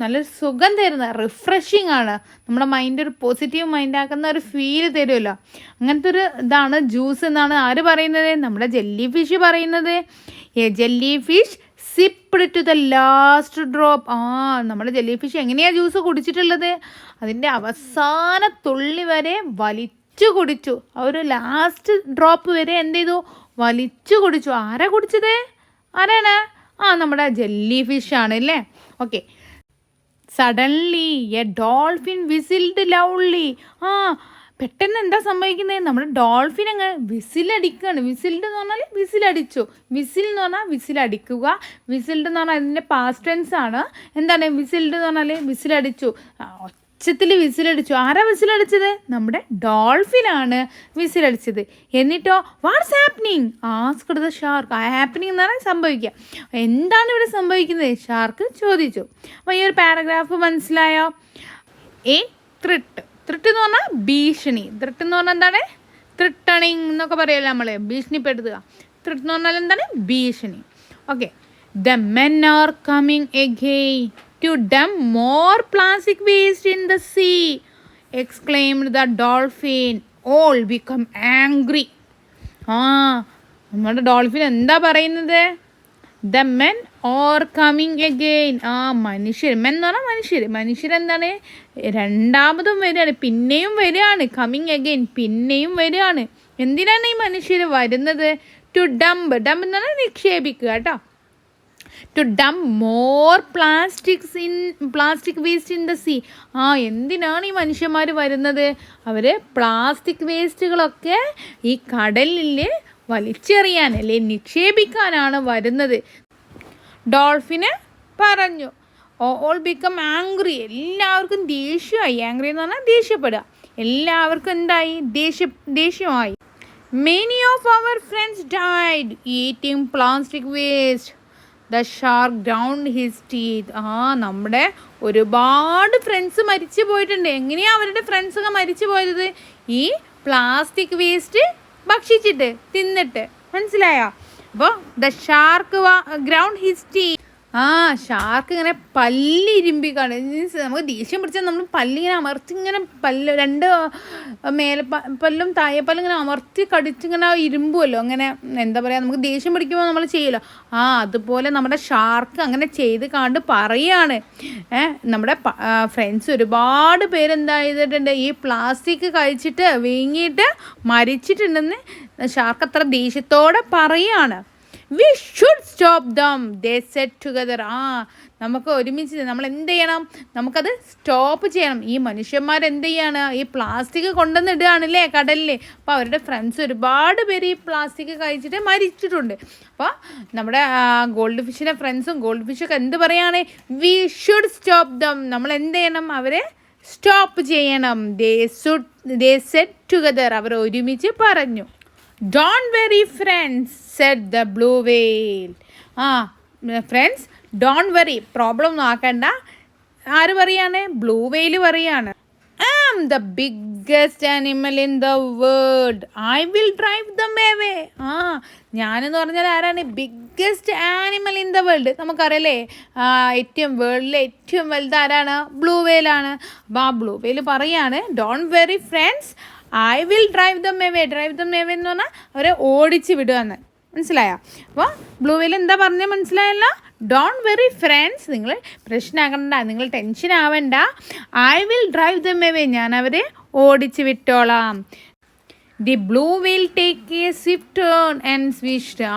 നല്ലൊരു സുഖം തരുന്ന, റിഫ്രഷിങ് ആണ്. നമ്മുടെ മൈൻഡ് ഒരു പോസിറ്റീവ് മൈൻഡ് ആക്കുന്ന ഒരു ഫീല് തരുമല്ലോ. അങ്ങനത്തെ ഒരു ഇതാണ് ജ്യൂസ് എന്നാണ് ആര് പറയുന്നത്? നമ്മുടെ ജെല്ലി ഫിഷ് പറയുന്നത്. A jelly fish sipped to the last drop. നമ്മുടെ ജെല്ലി ഫിഷ് എങ്ങനെയാണ് ജ്യൂസ് കുടിച്ചിട്ടുള്ളത്? അതിൻ്റെ അവസാന തുള്ളി വരെ വലിച്ചു കുടിച്ചു. ആ ഒരു ലാസ്റ്റ് ഡ്രോപ്പ് വരെ എന്ത് ചെയ്തു? വലിച്ചു കുടിച്ചു. ആരാ കുടിച്ചത്? ആരാണ്? നമ്മുടെ ജെല്ലി ഫിഷ് ആണ് അല്ലേ? Okay. Suddenly a dolphin whistled loudly. പെട്ടെന്ന് എന്താ സംഭവിക്കുന്നത്, നമ്മുടെ ഡോൾഫിൻ അങ്ങ് വിസിലടിക്കുകയാണ്. വിസിൽഡ് എന്ന് പറഞ്ഞാൽ വിസിലടിച്ചു. വിസിൽ എന്ന് പറഞ്ഞാൽ വിസിലടിക്കുക. വിസിൽഡ് എന്ന് പറഞ്ഞാൽ അതിൻ്റെ പാസ്റ്റ് ടെൻസ് ആണ്. എന്താണ് വിസിൽഡ് എന്ന് പറഞ്ഞാൽ വിസിലടിച്ചു, ഒച്ചത്തിൽ വിസിലടിച്ചു. ആരാ വിസിലടിച്ചത്? നമ്മുടെ ഡോൾഫിനാണ് വിസിലടിച്ചത്. എന്നിട്ടോ what's happening asked the shark. Happening എന്ന് പറഞ്ഞാൽ സംഭവിക്കുക. എന്താണ് ഇവിടെ സംഭവിക്കുന്നത്? ഷാർക്ക് ചോദിച്ചു. അപ്പോൾ ഈ ഒരു പാരഗ്രാഫ് മനസ്സിലായോ? എ ത്രിട്ട്. ത്രിട്ട് എന്ന് പറഞ്ഞാൽ ഭീഷണി. ത്രിട്ട് എന്ന് പറഞ്ഞാൽ എന്താണ്? ത്രിട്ടണിങ് എന്നൊക്കെ പറയുമല്ലോ നമ്മൾ, ഭീഷണിപ്പെടുത്തുക. ത്രിട്ട് എന്ന് പറഞ്ഞാൽ എന്താണ്? ഭീഷണി. Okay. The men are coming again to dump more plastic waste in the sea, exclaimed the dolphin. All become angry. നമ്മുടെ ഡോൾഫിൻ എന്താ പറയുന്നത്? The men or coming again. മനുഷ്യർ, മെൻ എന്ന് പറഞ്ഞാൽ മനുഷ്യരെന്താണ് രണ്ടാമതും വരികയാണ്, പിന്നെയും വരികയാണ്. കമ്മിങ് അഗെയിൻ, പിന്നെയും വരികയാണ്. എന്തിനാണ് ഈ മനുഷ്യർ വരുന്നത്? To dump. ഡംപ് എന്ന് പറഞ്ഞാൽ നിക്ഷേപിക്കുക കേട്ടോ. To dump more plastic waste in the sea. എന്തിനാണ് ഈ മനുഷ്യന്മാർ വരുന്നത്? അവർ പ്ലാസ്റ്റിക് വേസ്റ്റുകളൊക്കെ ഈ കടലിൽ വലിച്ചെറിയാൻ അല്ലെ നിക്ഷേപിക്കാനാണ് വരുന്നത്. ഡോൾഫിന് പറഞ്ഞു. All become angry. എല്ലാവർക്കും ദേഷ്യമായി. ആംഗ്രി എന്ന് പറഞ്ഞാൽ ദേഷ്യപ്പെടുക. എല്ലാവർക്കും എന്തായി? ദേഷ്യമായി. Many of our friends died eating plastic waste. The shark ground his teeth. നമ്മുടെ ഒരുപാട് ഫ്രണ്ട്സ് മരിച്ചു പോയിട്ടുണ്ട്. എങ്ങനെയാണ് അവരുടെ ഫ്രണ്ട്സൊക്കെ മരിച്ചു പോയത്? ഈ പ്ലാസ്റ്റിക് വേസ്റ്റ് ഭക്ഷിച്ചിട്ട്, തിന്നിട്ട്. മനസ്സിലായോ? അപ്പോൾ the shark ground his teeth. Shark ഇങ്ങനെ പല്ലിരുമ്പിക്കാണ്. മീൻസ് നമുക്ക് ദേഷ്യം പിടിച്ചാൽ നമ്മൾ പല്ലിങ്ങനെ അമർത്തി, ഇങ്ങനെ രണ്ട് മേലെ പല്ലും താഴെ പല്ലും ഇങ്ങനെ അമർത്തി കടിച്ചിങ്ങനെ ഇരുമ്പുമല്ലോ. അങ്ങനെ എന്താ പറയുക, നമുക്ക് ദേഷ്യം പിടിക്കുമ്പോൾ നമ്മൾ ചെയ്യുമല്ലോ. അതുപോലെ നമ്മുടെ ഷാർക്ക് അങ്ങനെ ചെയ്ത് കണ്ട് പറയാണ്. നമ്മുടെ ഫ്രണ്ട്സ് ഒരുപാട് പേരെന്താ ചെയ്തിട്ടുണ്ട്, ഈ പ്ലാസ്റ്റിക് കഴിച്ചിട്ട് വീങ്ങിയിട്ട് മരിച്ചിട്ടുണ്ടെന്ന് ഷാർക്ക് അത്ര ദേഷ്യത്തോടെ പറയാണ്. We should stop them, they said together. നമുക്ക് ഒരുമിച്ച് നമ്മൾ എന്ത് ചെയ്യണം? നമുക്കത് സ്റ്റോപ്പ് ചെയ്യണം. ഈ മനുഷ്യന്മാരെന്ത് ചെയ്യാണ്? ഈ പ്ലാസ്റ്റിക് കൊണ്ടുവന്നിടുകയാണല്ലേ കടലിൽ. അപ്പോൾ അവരുടെ ഫ്രണ്ട്സ് ഒരുപാട് പേര് ഈ പ്ലാസ്റ്റിക് കഴിച്ചിട്ട് മരിച്ചിട്ടുണ്ട്. അപ്പോൾ നമ്മുടെ ഗോൾഡ് ഫിഷിൻ്റെ ഫ്രണ്ട്സും ഗോൾഡ് ഫിഷൊക്കെ എന്ത് പറയുകയാണ്? We should stop dum. നമ്മൾ എന്ത് ചെയ്യണം? അവരെ സ്റ്റോപ്പ് ചെയ്യണം. they said together. അവർ ഒരുമിച്ച് പറഞ്ഞു. Don't worry friends, said the blue whale. Friends, don't worry, problem ഒന്നും ആക്കണ്ട. ആര് പറയാണ്? ബ്ലൂ വെയിൽ പറയാണ്. I am the biggest animal in the world, I will drive them away. ഞാനെന്ന് പറഞ്ഞാൽ ആരാണ്? Biggest animal in the world. നമുക്കറിയാലേ, വേൾഡിലെ ഏറ്റവും വലുത് ആരാണ്? ബ്ലൂ വെയിലാണ്. അപ്പോൾ ആ ബ്ലൂ വെയിൽ പറയാണ്, don't worry friends, I will drive them away. Drive them away എന്ന് പറഞ്ഞാൽ അവരെ ഓടിച്ച് വിടുകയെന്ന്. മനസ്സിലായോ? അപ്പോൾ ബ്ലൂ വെയിൽ എന്താ പറഞ്ഞത് മനസ്സിലായല്ലോ? ഡോണ്ട് വെറി ഫ്രണ്ട്സ്, നിങ്ങൾ പ്രശ്നമാകണ്ട, നിങ്ങൾ ടെൻഷൻ ആവണ്ട. I will drive them away, ഞാൻ അവരെ ഓടിച്ച് വിട്ടോളാം. The blue whale take a swift turn and swished.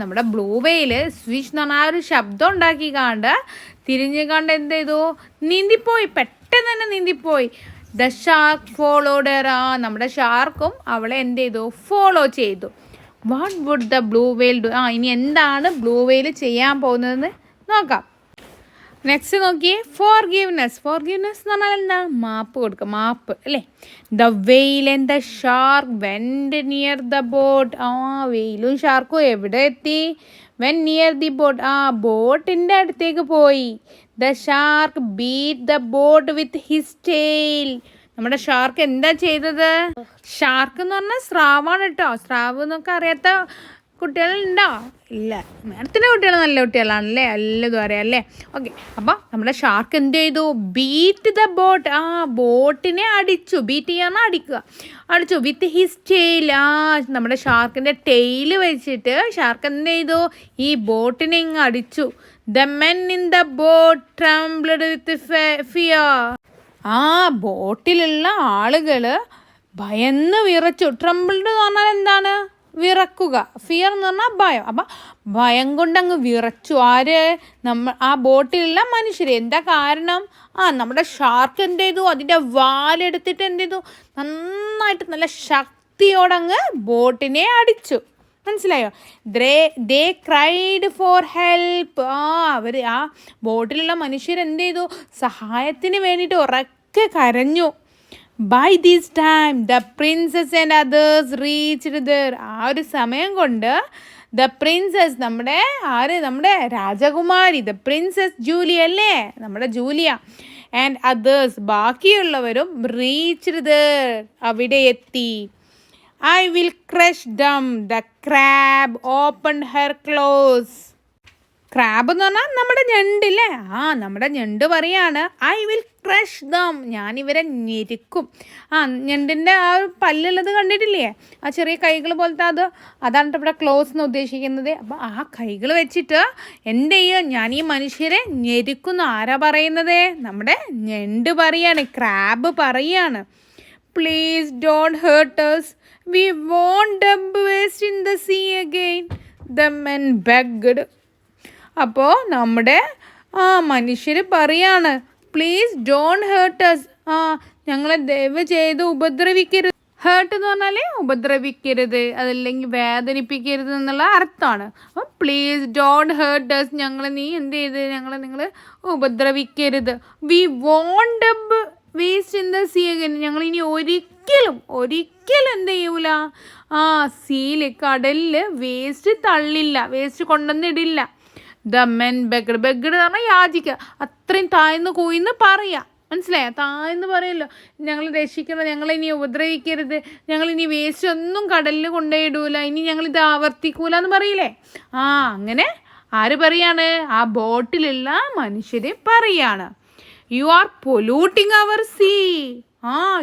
നമ്മുടെ ബ്ലൂ വെയിൽ സ്വിഷ് എന്ന് പറഞ്ഞാൽ ഒരു ശബ്ദം ഉണ്ടാക്കി കാണ്ട് തിരിഞ്ഞു കണ്ട് എന്ത് ചെയ്തു? നീന്തിപ്പോയി, പെട്ടെന്ന് തന്നെ നീന്തിപ്പോയി. The shark followed her. നമ്മുടെ ഷാർക്കും അവളെ എന്ത് ചെയ്തു? ഫോളോ ചെയ്തു. What would the blue whale do? ഇനി എന്താണ് ബ്ലൂ വെയിൽ ചെയ്യാൻ പോകുന്നതെന്ന് നോക്കാം. നെക്സ്റ്റ് നോക്കിയേ, ഫോർഗീവ്നെസ്. ഫോർഗീവ്നെസ് എന്ന് പറഞ്ഞാൽ എന്താ? മാപ്പ് കൊടുക്കുക, മാപ്പ് അല്ലേ. The whale and the shark went near the boat. വെയിലും ഷാർക്കും എവിടെ എത്തി? Went near the boat. ബോട്ടിൻ്റെ അടുത്തേക്ക് പോയി. The shark beat the boat with his tail. നമ്മുടെ ഷാർക്ക് എന്താ ചെയ്തത്? ഷാർക്ക് എന്ന് പറഞ്ഞാൽ സ്രാവാണ് കേട്ടോ. സ്രാവ് എന്നൊക്കെ അറിയാത്ത കുട്ടികളുണ്ടോ? ഇല്ല, മേഡത്തിൻ്റെ കുട്ടികൾ നല്ല കുട്ടികളാണല്ലേ, എല്ലതും അറിയാം അല്ലേ. ഓക്കെ, അപ്പോൾ നമ്മുടെ ഷാർക്ക് എന്ത് ചെയ്തു? Beat the boat. ബോട്ടിനെ അടിച്ചു. ബീറ്റ് ചെയ്യാന്ന് അടിച്ചു വിത്ത് ഹിസ് ടെയിൽ. നമ്മുടെ ഷാർക്കിൻ്റെ ടെയിൽ വെച്ചിട്ട് ഷാർക്ക് എന്ത് ചെയ്തു? ഈ ബോട്ടിനെ ഇങ്ങ് അടിച്ചു. The men in the boat trembled with fear. ബോട്ടിലുള്ള ആളുകൾ ഭയന്ന് വിറച്ചു. ട്രംബിൾഡ് എന്ന് പറഞ്ഞാൽ എന്താണ്? വിറക്കുക. ഫിയർ എന്ന് പറഞ്ഞാൽ ഭയം. അപ്പം ഭയം കൊണ്ടങ്ങ് വിറച്ചു ആര്? ആ ബോട്ടിലുള്ള മനുഷ്യർ. എന്താ കാരണം? നമ്മുടെ ഷാർക്ക് എന്ത് ചെയ്തു? അതിൻ്റെ വാലെടുത്തിട്ട് എന്ത് ചെയ്തു? നന്നായിട്ട് നല്ല ശക്തിയോടങ്ങ് ബോട്ടിനെ അടിച്ചു. മനസ്സിലായോ? They cried for help. അവർ ആ ബോട്ടിലുള്ള മനുഷ്യർ എന്ത് ചെയ്തു? സഹായത്തിന് വേണ്ടിയിട്ട് ഉറക്കെ കരഞ്ഞു. By this time the princess and others reached there. ആ ഒരു സമയം കൊണ്ട് ദ പ്രിൻസസ്, നമ്മുടെ രാജകുമാരി, ദ പ്രിൻസസ് ജൂലിയ അല്ലേ, നമ്മുടെ ജൂലിയ, ആൻഡ് അതേഴ്സ് ബാക്കിയുള്ളവരും റീച്ച്ഡ് ദർ, അവിടെ എത്തി. I will crush them. The crab opened her claws. Crab എന്ന് പറഞ്ഞാൽ നമ്മുടെ ഞണ്ടില്ലേ? നമ്മുടെ ഞണ്ട് പറയാണ് ഐ വിൽ ക്രഷ് ദം. ഞാനിവരെ ഞെരുക്കും. ഞണ്ടിൻ്റെ ആ പല്ലുള്ളത് കണ്ടിട്ടില്ലേ? ആ ചെറിയ കൈകൾ പോലത്തെ അതാണ് ഇവിടെ ക്ലോസ് എന്ന് ഉദ്ദേശിക്കുന്നത്. അപ്പോൾ ആ കൈകൾ വെച്ചിട്ട് എന്ത് ചെയ്യും? ഞാൻ ഈ മനുഷ്യരെ ഞെരുക്കുന്നു. ആരാ പറയുന്നത്? നമ്മുടെ ഞണ്ട് പറയാണ്, ക്രാബ് പറയാണ്. Please don't hurt us. We won't dump waste in the sea again. The men begged. അപ്പോൾ നമ്മുടെ മനുഷ്യർ പറയാണ് പ്ലീസ് ഡോണ്ട് ഹേർട്ട് us. ഞങ്ങളെ ദയവ് ചെയ്ത് ഉപദ്രവിക്കരുത്. ഹേർട്ട് എന്ന് പറഞ്ഞാൽ ഉപദ്രവിക്കരുത്, അതല്ലെങ്കിൽ വേദനിപ്പിക്കരുത് എന്നുള്ള അർത്ഥമാണ്. അപ്പം പ്ലീസ് ഡോണ്ട് ഹേർട്ട് us. നീ എന്ത് ചെയ്ത്? നിങ്ങൾ ഉപദ്രവിക്കരുത്. We won't dump waste in the sea again. ഞങ്ങൾ ഇനി ഒരിക്കലും എന്ത് ചെയ്യൂല? സീല്, കടലിൽ വേസ്റ്റ് തള്ളില്ല, വേസ്റ്റ് കൊണ്ടുവന്നിടില്ല. ദ മെൻ ബെഗഡ് എന്ന് പറഞ്ഞാൽ യാചിക്കുക. അത്രയും താഴ്ന്നു കൂയിന്ന് പറയാം. മനസ്സിലായോ? താഴ്ന്ന് പറയല്ലോ, ഞങ്ങൾ രക്ഷിക്കണം, ഞങ്ങളിനി ഉപദ്രവിക്കരുത്, ഞങ്ങളിനി വേസ്റ്റ് ഒന്നും കടലിൽ കൊണ്ടുപോയിടൂല, ഇനി ഞങ്ങളിത് ആവർത്തിക്കൂല എന്ന് പറയില്ലേ? അങ്ങനെ ആര് പറയാണ്? ആ ബോട്ടിലുള്ള മനുഷ്യർ പറയാണ് you are polluting our sea.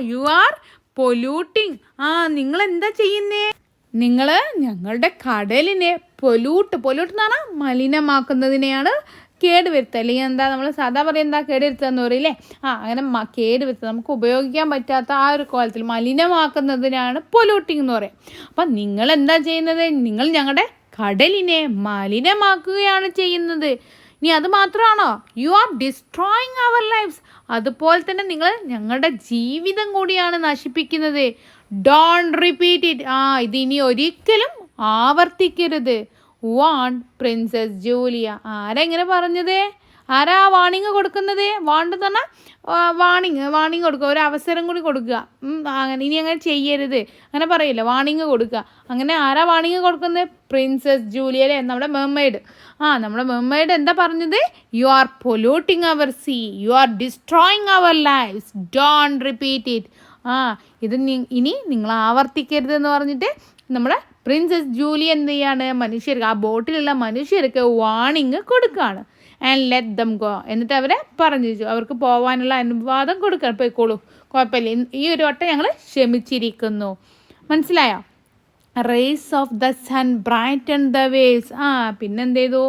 You are polluting. നിങ്ങൾ എന്താ ചെയ്യുന്നേ? നിങ്ങൾ ഞങ്ങളുടെ കടലിനെ പൊല്യൂട്ട് എന്ന് പറഞ്ഞാൽ മലിനമാക്കുന്നതിനെയാണ് കേടുവരുത്തുക. അല്ലെങ്കിൽ എന്താ നമ്മൾ സാധാ പറയുക, കേടുവരുത്തുക എന്ന് പറയില്ലേ? അങ്ങനെ കേടുവരുത്തുക, നമുക്ക് ഉപയോഗിക്കാൻ പറ്റാത്ത ആ ഒരു കോലത്തിൽ മലിനമാക്കുന്നതിനാണ് പൊല്യൂട്ടിങ് എന്ന് പറയും. അപ്പം നിങ്ങൾ എന്താ ചെയ്യുന്നത്? നിങ്ങൾ ഞങ്ങളുടെ കടലിനെ മലിനമാക്കുകയാണ് ചെയ്യുന്നത്. ഇനി അത് മാത്രമാണോ? You are destroying our lifes. അതുപോലെ തന്നെ നിങ്ങൾ ഞങ്ങളുടെ ജീവിതം കൂടിയാണ് നശിപ്പിക്കുന്നത്. Don't repeat it. ഇതിനി ഒരിക്കലും ആവർത്തിക്കരുത്. Warn princess Julia. ആരെങ്ങനെ പറഞ്ഞത്? ആരാ വാണിങ് കൊടുക്കുന്നത്? വാണ്ട് എന്ന് പറഞ്ഞാൽ വാണിങ് കൊടുക്കുക, ഒരു അവസരം കൂടി കൊടുക്കുക. ഇനി അങ്ങനെ ചെയ്യരുത് അങ്ങനെ പറയില്ല, വാണിങ് കൊടുക്കുക. അങ്ങനെ ആരാ വാണിങ് കൊടുക്കുന്നത്? പ്രിൻസസ് ജൂലിയ അല്ലേ, നമ്മുടെ മെർമെയ്ഡ്. നമ്മുടെ മെർമെയ്ഡ് എന്താ പറഞ്ഞത്? You are polluting our sea, you are destroying our lifes, don't repeat it. ഇത് ഇനി നിങ്ങൾ ആവർത്തിക്കരുത് എന്ന് പറഞ്ഞിട്ട് നമ്മുടെ പ്രിൻസസ് ജൂലിയ എന്ത് ചെയ്യാണ്? മനുഷ്യർക്ക്, ആ ബോട്ടിലുള്ള മനുഷ്യർക്ക് വാണിങ് കൊടുക്കുകയാണ്. And let them go. എന്നിട്ട് അവരെ പറഞ്ഞു, അവർക്ക് പോകാനുള്ള അനുവാദം കൊടുക്കണം. പോയിക്കോളൂ, കുഴപ്പമില്ല, ഈ ഒരു വട്ടം ഞങ്ങൾ ക്ഷമിച്ചിരിക്കുന്നു. മനസ്സിലായോ? Rays of the sun brighten the waves. പിന്നെന്ത് ചെയ്തു?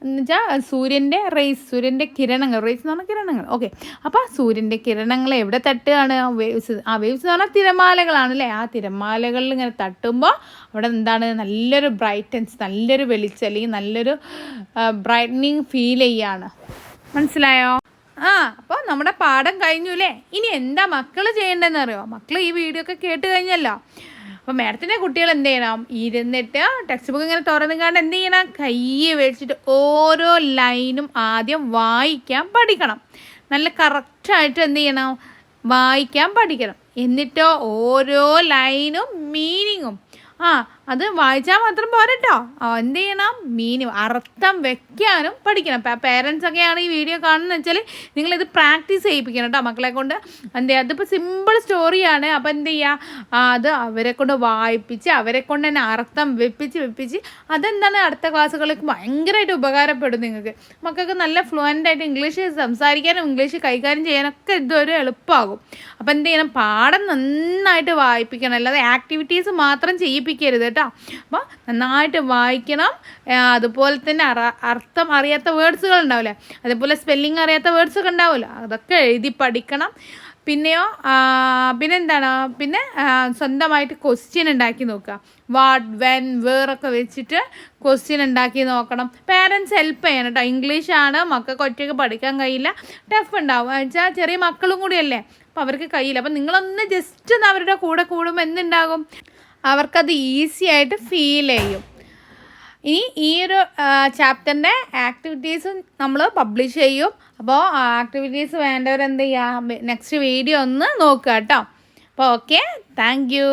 എന്നുവെച്ചാൽ സൂര്യൻ്റെ കിരണങ്ങൾ, റേസ് എന്ന് പറഞ്ഞാൽ കിരണങ്ങൾ. ഓക്കെ, അപ്പോൾ സൂര്യൻ്റെ കിരണങ്ങൾ എവിടെ തട്ടുകയാണ്? വേവ്സ്. വേവ്സ് എന്ന് പറഞ്ഞാൽ തിരമാലകളാണ് അല്ലേ? ആ തിരമാലകളിൽ ഇങ്ങനെ തട്ടുമ്പോൾ അവിടെ എന്താണ്? നല്ലൊരു ബ്രൈറ്റൻസ്, നല്ലൊരു വെളിച്ചം, അല്ലെങ്കിൽ നല്ലൊരു ബ്രൈറ്റനിങ് ഫീൽ ചെയ്യാണ്. മനസ്സിലായോ? അപ്പോൾ നമ്മുടെ പാഠം കഴിഞ്ഞു അല്ലേ? ഇനി എന്താ മക്കൾ ചെയ്യേണ്ടതെന്ന് അറിയോ? മക്കൾ ഈ വീഡിയോ ഒക്കെ കേട്ട് കഴിഞ്ഞല്ലോ. അപ്പോൾ മാഡത്തിൻ്റെ കുട്ടികൾ എന്ത് ചെയ്യണം? ഇരുന്നിട്ട് ടെക്സ്റ്റ് ബുക്ക് ഇങ്ങനെ തുറന്നുകൊണ്ട് എന്ത് ചെയ്യണം? കൈ വെച്ചിട്ട് ഓരോ ലൈനും ആദ്യം വായിക്കാൻ പഠിക്കണം. നല്ല കറക്റ്റായിട്ട് എന്ത് ചെയ്യണം? വായിക്കാൻ പഠിക്കണം. എന്നിട്ടോ ഓരോ ലൈനും മീനിങ്ങും അത് വായിച്ചാൽ മാത്രം പോരട്ടോ, എന്ത് ചെയ്യണം? അർത്ഥം വെക്കാനും പഠിക്കണം. പേരൻസ് ഒക്കെയാണ് ഈ വീഡിയോ കാണുന്നത് വെച്ചാൽ നിങ്ങളിത് പ്രാക്ടീസ് ചെയ്യിപ്പിക്കണം കേട്ടോ മക്കളെ കൊണ്ട്. അതിപ്പോൾ സിമ്പിൾ സ്റ്റോറിയാണ്. അപ്പോൾ എന്ത് ചെയ്യുക? അത് അവരെ കൊണ്ട് വായിപ്പിച്ച് അവരെ കൊണ്ട് തന്നെ അർത്ഥം വെപ്പിച്ച് അതെന്താണ് അടുത്ത ക്ലാസ്സുകളിലേക്ക് ഭയങ്കരമായിട്ട് ഉപകാരപ്പെടും. മക്കൾക്ക് നല്ല ഫ്ലുവൻ്റായിട്ട് ഇംഗ്ലീഷ് സംസാരിക്കാനും ഇംഗ്ലീഷ് കൈകാര്യം ചെയ്യാനൊക്കെ ഇതൊരു എളുപ്പമാകും. അപ്പോൾ എന്ത് ചെയ്യണം? പാഠം നന്നായിട്ട് വായിപ്പിക്കണം, അല്ലാതെ ആക്ടിവിറ്റീസ് മാത്രം ചെയ്യിപ്പിക്കരുത് കേട്ടോ. അപ്പോൾ നന്നായിട്ട് വായിക്കണം. അതുപോലെ തന്നെ അർത്ഥം അറിയാത്ത വേർഡ്സുകൾ ഉണ്ടാവില്ലേ, അതേപോലെ സ്പെല്ലിങ് അറിയാത്ത വേർഡ്സൊക്കെ ഉണ്ടാവില്ല, അതൊക്കെ എഴുതി പഠിക്കണം. പിന്നെയോ പിന്നെന്താണ് പിന്നെ സ്വന്തമായിട്ട് ക്വസ്റ്റ്യൻ ഉണ്ടാക്കി നോക്കുക. വാട്ട്, വെൻ, വേറൊക്കെ വെച്ചിട്ട് ക്വസ്റ്റ്യൻ ഉണ്ടാക്കി നോക്കണം. പേരൻസ് ഹെൽപ്പ് ചെയ്യണം കേട്ടോ. ഇംഗ്ലീഷാണ്, മക്കൾക്ക് ഒറ്റയ്ക്ക് പഠിക്കാൻ കഴിയില്ല, ടഫ് ഉണ്ടാവും. വെച്ചാൽ ചെറിയ മക്കളും കൂടിയല്ലേ, അപ്പോൾ അവർക്ക് കഴിയില്ല. അപ്പം നിങ്ങളൊന്ന് ജസ്റ്റ് ഒന്ന് അവരുടെ കൂടെ കൂടുമ്പോൾ എന്തുണ്ടാകും, അവർക്കത് ഈസി ആയിട്ട് ഫീൽ ചെയ്യും. ഇനി ഈ ഒരു ചാപ്റ്ററിൻ്റെ ആക്ടിവിറ്റീസും നമ്മൾ പബ്ലിഷ് ചെയ്യും. അപ്പോൾ ആക്ടിവിറ്റീസ് വേണ്ടവരെന്ത് ചെയ്യുക, നെക്സ്റ്റ് വീഡിയോ ഒന്ന് നോക്കുക കേട്ടോ. അപ്പോൾ ഓക്കെ, താങ്ക് യു.